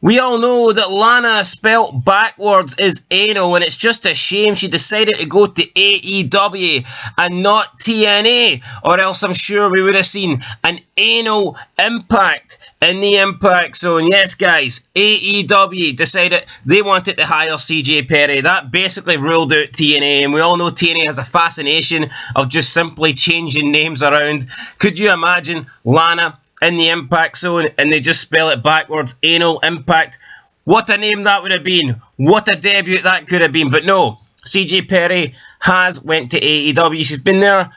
We all know that Lana spelt backwards is anal, and it's just a shame she decided to go to AEW and not TNA, or else I'm sure we would have seen an anal Impact in the Impact Zone. Yes, guys, AEW decided they wanted to hire CJ Perry. That basically ruled out TNA, and we all know TNA has a fascination of just simply changing names around. Could you imagine Lana in the Impact Zone and they just spell it backwards, anal Impact? What a name that would have been. What a debut that could have been. But no, CJ Perry has went to AEW. She's been there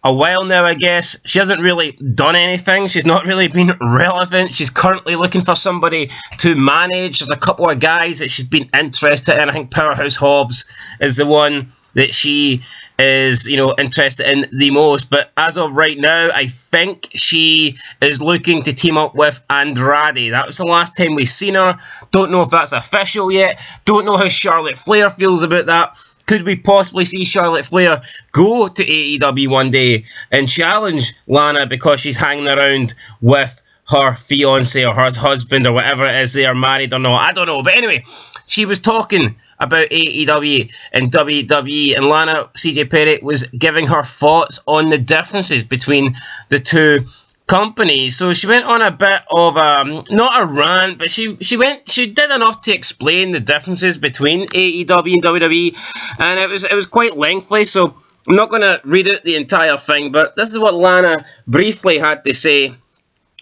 a while now, I guess. She hasn't really done anything. She's not really been relevant. She's currently looking for somebody to manage. There's a couple of guys that she's been interested in. I think Powerhouse Hobbs is the one that she is, interested in the most. But as of right now, I think she is looking to team up with Andrade. That was the last time we seen her. Don't know if that's official yet. Don't know how Charlotte Flair feels about that. Could we possibly see Charlotte Flair go to AEW one day and challenge Lana because she's hanging around with her fiance or her husband or whatever it is, they are married or not? I don't know. But anyway, she was talking about AEW and WWE, and Lana, CJ Perry, was giving her thoughts on the differences between the two companies. So she went on a bit of not a rant, but she did enough to explain the differences between AEW and WWE, and it was quite lengthy, so I'm not going to read out the entire thing, but this is what Lana briefly had to say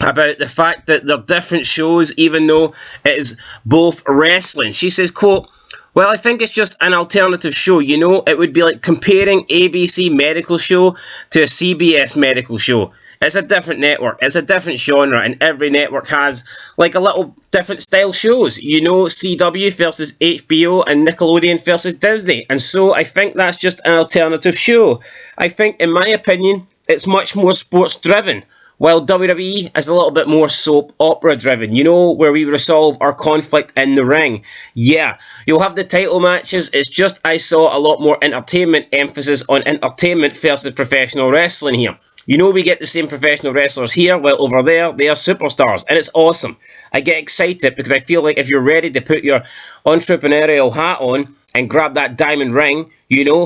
about the fact that they're different shows, even though it is both wrestling. She says, quote, "Well, I think it's just an alternative show. It would be like comparing ABC medical show to a CBS medical show. It's a different network. It's a different genre, and every network has like a little different style shows. CW versus HBO and Nickelodeon versus Disney. And so I think that's just an alternative show. I think, in my opinion, it's much more sports driven, while WWE is a little bit more soap opera driven, where we resolve our conflict in the ring. Yeah, you'll have the title matches. It's just I saw a lot more entertainment emphasis on entertainment versus professional wrestling here. We get the same professional wrestlers here, while over there, they are superstars, and it's awesome. I get excited because I feel like if you're ready to put your entrepreneurial hat on and grab that diamond ring,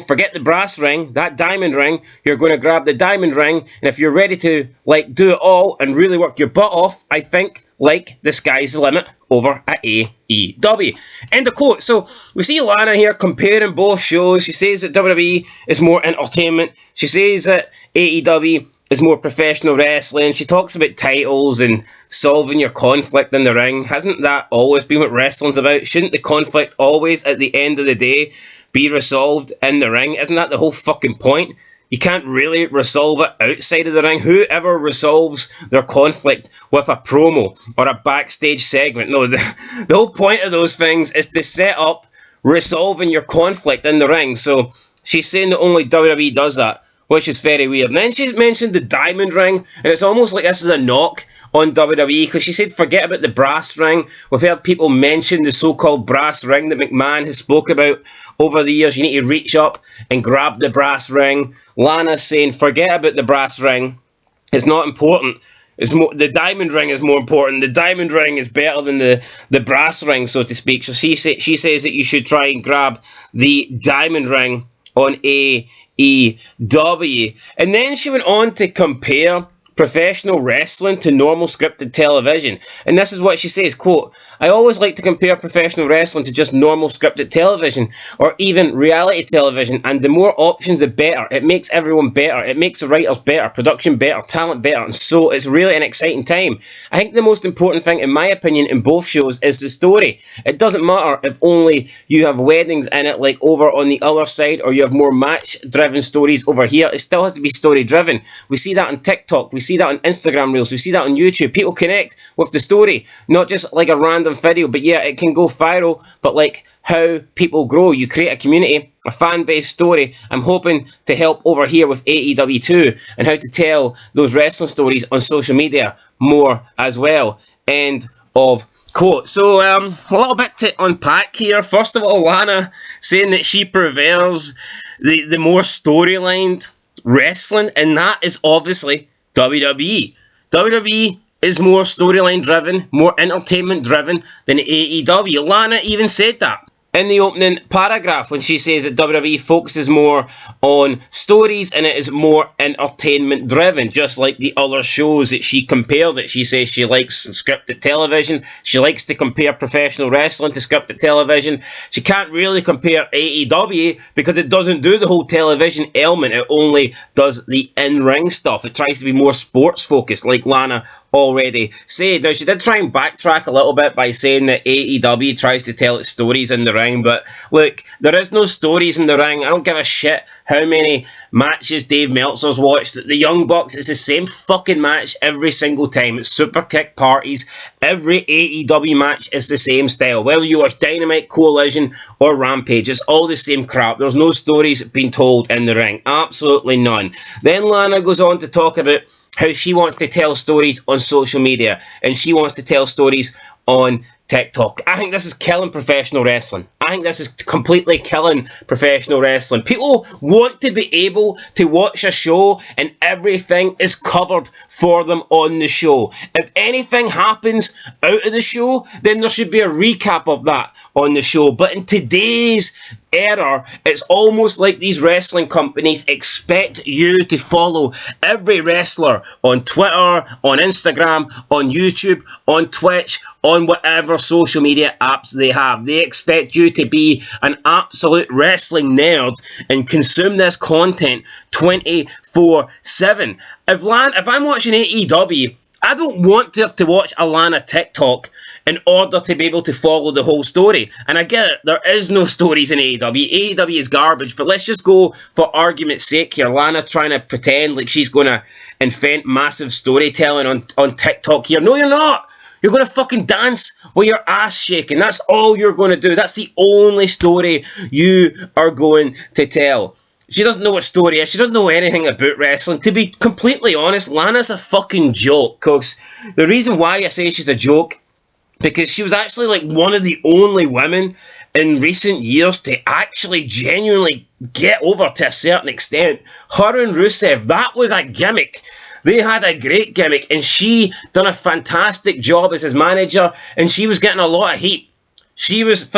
forget the brass ring, that diamond ring, you're going to grab the diamond ring, and if you're ready to, do it all and really work your butt off, I think, the sky's the limit over at AEW." End of quote. So we see Lana here comparing both shows. She says that WWE is more entertainment. She says that AEW is more professional wrestling. She talks about titles and solving your conflict in the ring. Hasn't that always been what wrestling's about? Shouldn't the conflict always, at the end of the day, be resolved in the ring? Isn't that the whole fucking point? You can't really resolve it outside of the ring. Whoever resolves their conflict with a promo or a backstage segment. No, the whole point of those things is to set up resolving your conflict in the ring. So she's saying that only WWE does that, which is very weird. And then she's mentioned the diamond ring, and it's almost like this is a knock on WWE, because she said forget about the brass ring. We've heard people mention the so-called brass ring that McMahon has spoke about over the years. You need to reach up and grab the brass ring. Lana's saying forget about the brass ring. It's not important. The diamond ring is more important. The diamond ring is better than the brass ring, so to speak. So she says that you should try and grab the diamond ring on AEW. And then she went on to compare professional wrestling to normal scripted television. And this is what she says, quote, "I always like to compare professional wrestling to just normal scripted television or even reality television, and the more options the better. It makes everyone better. It makes the writers better, production better, talent better, and so it's really an exciting time. I think the most important thing, in my opinion, in both shows is the story. It doesn't matter if only you have weddings in it like over on the other side, or you have more match-driven stories over here. It still has to be story-driven. We see that on TikTok. We see that on Instagram Reels. We see that on YouTube. People connect with the story, not just like a random video. But yeah, it can go viral, but like how people grow. You create a community, a fan-based story. I'm hoping to help over here with AEW too, and how to tell those wrestling stories on social media more as well." End of quote. So a little bit to unpack here. First of all, Lana saying that she prefers the more storylined wrestling, and that is obviously WWE. WWE is more storyline driven, more entertainment driven than AEW. Lana even said that in the opening paragraph when she says that WWE focuses more on stories and it is more entertainment driven, just like the other shows that she compared it. She says she likes scripted television. She likes to compare professional wrestling to scripted television. She can't really compare AEW because it doesn't do the whole television element. It only does the in-ring stuff. It tries to be more sports focused, like Lana already said. Now, she did try and backtrack a little bit by saying that AEW tries to tell its stories in the ring, but look, there is no stories in the ring. I don't give a shit how many matches Dave Meltzer's watched. The Young Bucks, it's the same fucking match every single time. It's super kick parties. Every AEW match is the same style. Whether you watch Dynamite, Collision, or Rampage, it's all the same crap. There's no stories being told in the ring. Absolutely none. Then Lana goes on to talk about how she wants to tell stories on social media and she wants to tell stories on TikTok. I think this is killing professional wrestling. I think this is completely killing professional wrestling. People want to be able to watch a show and everything is covered for them on the show. If anything happens out of the show, then there should be a recap of that on the show. But in today's era, it's almost like these wrestling companies expect you to follow every wrestler on Twitter, on Instagram, on YouTube, on Twitch, on whatever social media apps they have. They expect you to be an absolute wrestling nerd and consume this content 24/7. If I'm watching AEW, I don't want to have to watch a Lana TikTok in order to be able to follow the whole story. And I get it, there is no stories in AEW. AEW is garbage, but let's just go for argument's sake here. Lana trying to pretend like she's going to invent massive storytelling on TikTok here. No, you're not. You're going to fucking dance with your ass shaking. That's all you're going to do. That's the only story you are going to tell. She doesn't know what story is. She doesn't know anything about wrestling. To be completely honest, Lana's a fucking joke. Cause the reason why I say she's a joke, because she was actually like one of the only women in recent years to actually genuinely get over to a certain extent. Her and Rusev, that was a gimmick. They had a great gimmick and she done a fantastic job as his manager and she was getting a lot of heat. She was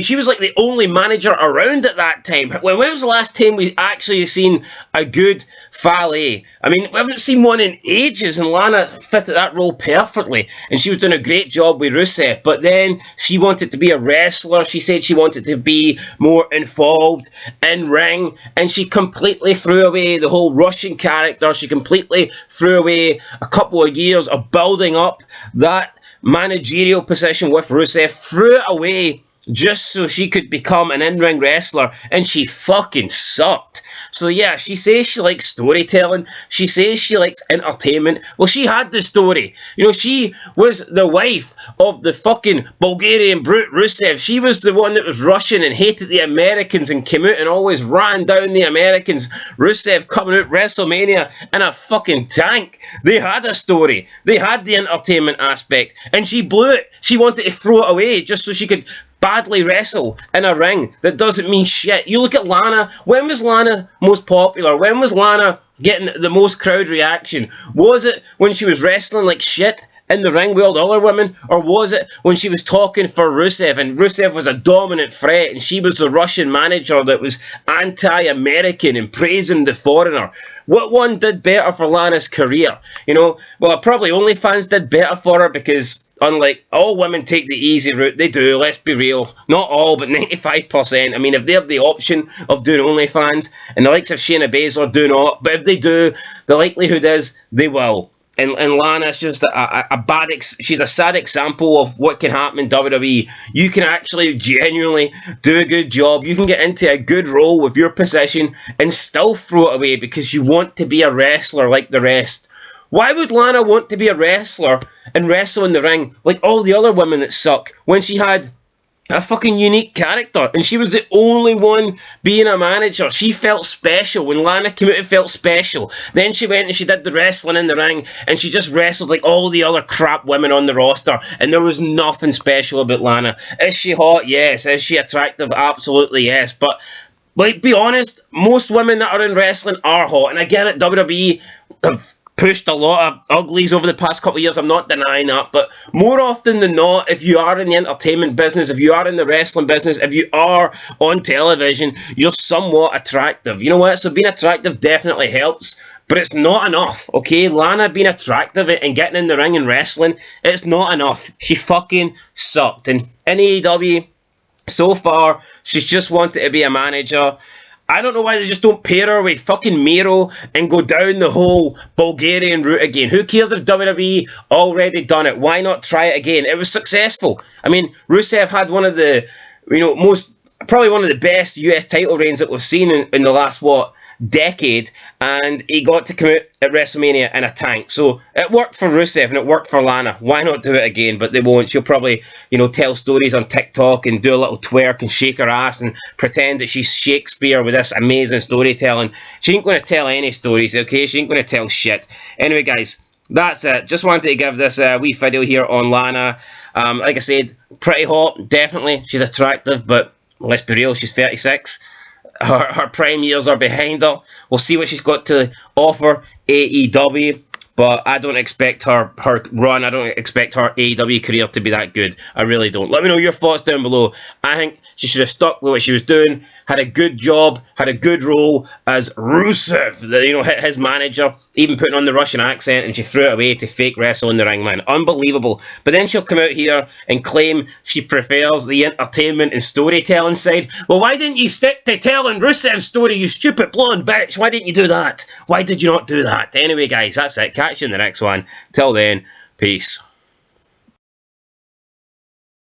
she was like the only manager around at that time. When was the last time we actually seen a good Fale? I mean, we haven't seen one in ages, and Lana fitted that role perfectly. And she was doing a great job with Rusev. But then she wanted to be a wrestler. She said she wanted to be more involved in ring, and she completely threw away the whole Russian character. She completely threw away a couple of years of building up that managerial position with Rusev, threw it away just so she could become an in-ring wrestler, and she fucking sucked. So yeah, she says she likes storytelling, she says she likes entertainment. Well, she had the story. You know, she was the wife of the fucking Bulgarian brute Rusev. She was the one that was Russian and hated the Americans and came out and always ran down the Americans. Rusev coming out WrestleMania in a fucking tank. They had a story. They had the entertainment aspect, and she blew it. She wanted to throw it away just so she could badly wrestle in a ring that doesn't mean shit. You look at Lana. When was Lana most popular? When was Lana getting the most crowd reaction? Was it when she was wrestling like shit in the ring with all the other women? Or was it when she was talking for Rusev and Rusev was a dominant threat and she was the Russian manager that was anti-American and praising the foreigner? What one did better for Lana's career? You know, well, probably OnlyFans did better for her because unlike all women take the easy route, they do, let's be real. Not all, but 95%. I mean, if they have the option of doing OnlyFans, and the likes of Shayna Baszler do not, but if they do, the likelihood is they will. And Lana's just she's a sad example of what can happen in WWE. You can actually genuinely do a good job. You can get into a good role with your position and still throw it away because you want to be a wrestler like the rest. Why would Lana want to be a wrestler and wrestle in the ring like all the other women that suck when she had a fucking unique character and she was the only one being a manager? She felt special. When Lana came out, it felt special. Then she went and she did the wrestling in the ring and she just wrestled like all the other crap women on the roster and there was nothing special about Lana. Is she hot? Yes. Is she attractive? Absolutely yes. But like, be honest, most women that are in wrestling are hot, and I get it, WWE have pushed a lot of uglies over the past couple of years. I'm not denying that. But more often than not, if you are in the entertainment business, if you are in the wrestling business, if you are on television, you're somewhat attractive. You know what? So being attractive definitely helps. But it's not enough, okay? Lana being attractive and getting in the ring and wrestling, it's not enough. She fucking sucked. And in AEW, so far, she's just wanted to be a manager. I don't know why they just don't pair her with fucking Miro and go down the whole Bulgarian route again. Who cares if WWE already done it? Why not try it again? It was successful. I mean, Rusev had one of the, probably one of the best US title reigns that we've seen in the last, decade, and he got to come out at WrestleMania in a tank. So it worked for Rusev and it worked for Lana. Why not do it again? But they won't. She'll probably, tell stories on TikTok and do a little twerk and shake her ass and pretend that she's Shakespeare with this amazing storytelling. She ain't going to tell any stories, okay? She ain't going to tell shit. Anyway, guys, that's it. Just wanted to give this wee video here on Lana. Like I said, pretty hot, definitely. She's attractive, but let's be real, she's 36. Her prime years are behind her. We'll see what she's got to offer AEW. But I don't expect her run, I don't expect her AEW career to be that good. I really don't. Let me know your thoughts down below. I think she should have stuck with what she was doing, had a good job, had a good role as Rusev, his manager, even putting on the Russian accent, and she threw it away to fake wrestle in the ring, man. Unbelievable. But then she'll come out here and claim she prefers the entertainment and storytelling side. Well, why didn't you stick to telling Rusev's story, you stupid blonde bitch? Why didn't you do that? Why did you not do that? Anyway, guys, that's it. Catch you in the next one. Till then, peace.